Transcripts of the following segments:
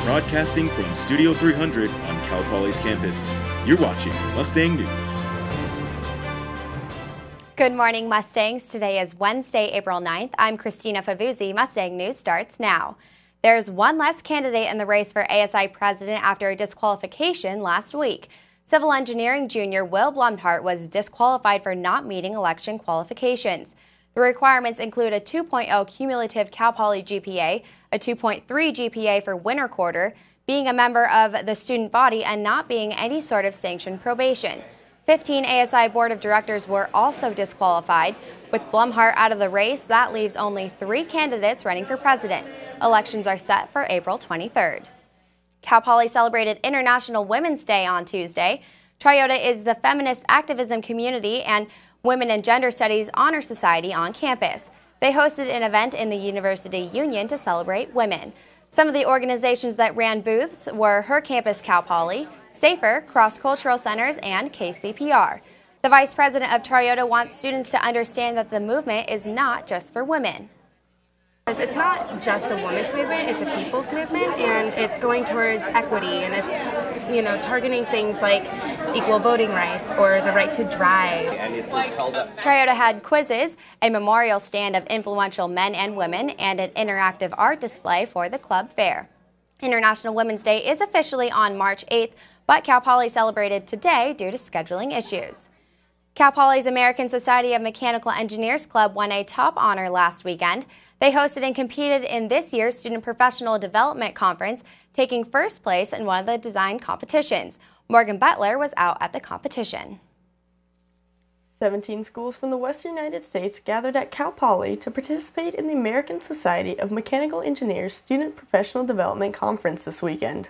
Broadcasting from Studio 300 on Cal Poly's campus, you're watching Mustang News. Good morning, Mustangs. Today is Wednesday, April 9th. I'm Christina Favuzzi. Mustang News starts now. There's one less candidate in the race for ASI president after a disqualification last week. Civil engineering junior Will Blumhardt was disqualified for not meeting election qualifications. The requirements include a 2.0 cumulative Cal Poly GPA, a 2.3 GPA for winter quarter, being a member of the student body, and not being any sort of sanctioned probation. 15 ASI board of directors were also disqualified. With Blumhardt out of the race, that leaves only 3 candidates running for president. Elections are set for April 23rd. Cal Poly celebrated International Women's Day on Tuesday. Toyota is the feminist activism community and Women and Gender Studies Honor Society on campus. They hosted an event in the University Union to celebrate women. Some of the organizations that ran booths were Her Campus Cal Poly, Safer, Cross Cultural Centers, and KCPR. The vice president of Toyota wants students to understand that the movement is not just for women. It's not just a women's movement, it's a people's movement, and it's going towards equity, and it's, targeting things like equal voting rights or the right to drive. Toyota had quizzes, a memorial stand of influential men and women, and an interactive art display for the club fair. International Women's Day is officially on March 8th, but Cal Poly celebrated today due to scheduling issues. Cal Poly's American Society of Mechanical Engineers Club won a top honor last weekend. They hosted and competed in this year's Student Professional Development Conference, taking first place in one of the design competitions. Morgan Butler was out at the competition. 17 schools from the Western United States gathered at Cal Poly to participate in the American Society of Mechanical Engineers Student Professional Development Conference this weekend.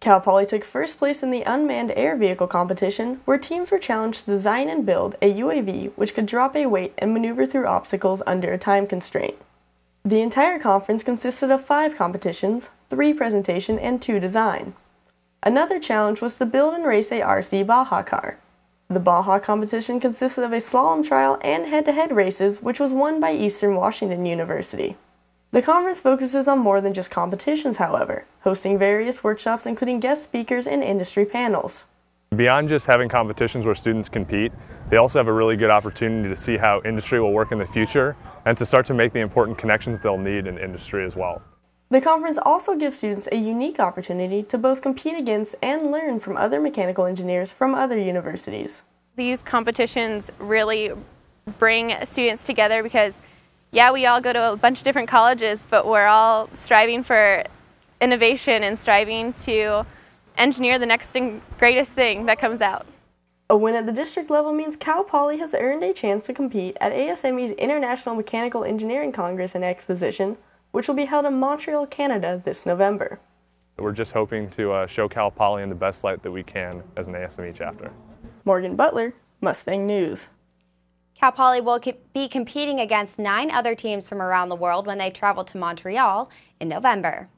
Cal Poly took first place in the unmanned air vehicle competition, where teams were challenged to design and build a UAV which could drop a weight and maneuver through obstacles under a time constraint. The entire conference consisted of 5 competitions, 3 presentation, and 2 design. Another challenge was to build and race a RC Baja car. The Baja competition consisted of a slalom trial and head-to-head races, which was won by Eastern Washington University. The conference focuses on more than just competitions, however, hosting various workshops including guest speakers and industry panels. Beyond just having competitions where students compete, they also have a really good opportunity to see how industry will work in the future and to start to make the important connections they'll need in industry as well. The conference also gives students a unique opportunity to both compete against and learn from other mechanical engineers from other universities. These competitions really bring students together because, yeah, we all go to a bunch of different colleges, but we're all striving for innovation and striving to engineer the next and greatest thing that comes out. A win at the district level means Cal Poly has earned a chance to compete at ASME's International Mechanical Engineering Congress and Exposition, which will be held in Montreal, Canada this November. We're just hoping to show Cal Poly in the best light that we can as an ASME chapter. Morgan Butler, Mustang News. Cal Poly will be competing against 9 other teams from around the world when they travel to Montreal in November.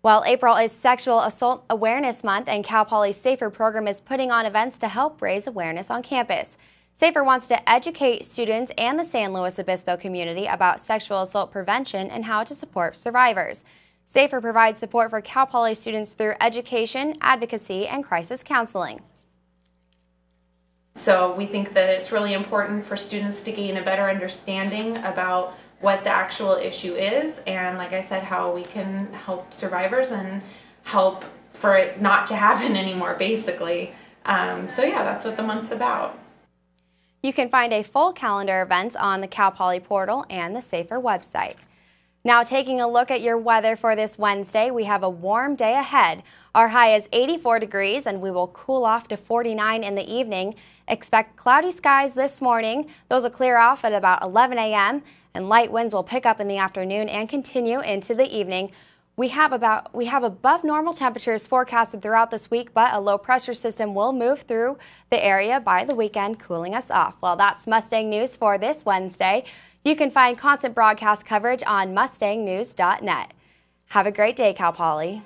Well, April is Sexual Assault Awareness Month, and Cal Poly's Safer program is putting on events to help raise awareness on campus. Safer wants to educate students and the San Luis Obispo community about sexual assault prevention and how to support survivors. Safer provides support for Cal Poly students through education, advocacy, and crisis counseling. So we think that it's really important for students to gain a better understanding about what the actual issue is, and like I said, how we can help survivors and help for it not to happen anymore, basically. So yeah, that's what the month's about. You can find a full calendar of events on the Cal Poly portal and the Safer website. Now, taking a look at your weather for this Wednesday, we have a warm day ahead. Our high is 84 degrees, and we will cool off to 49 in the evening. Expect cloudy skies this morning. Those will clear off at about 11 a.m., and light winds will pick up in the afternoon and continue into the evening. We have above normal temperatures forecasted throughout this week, but a low pressure system will move through the area by the weekend, cooling us off. Well, that's Mustang News for this Wednesday. You can find constant broadcast coverage on mustangnews.net. Have a great day, Cal Poly.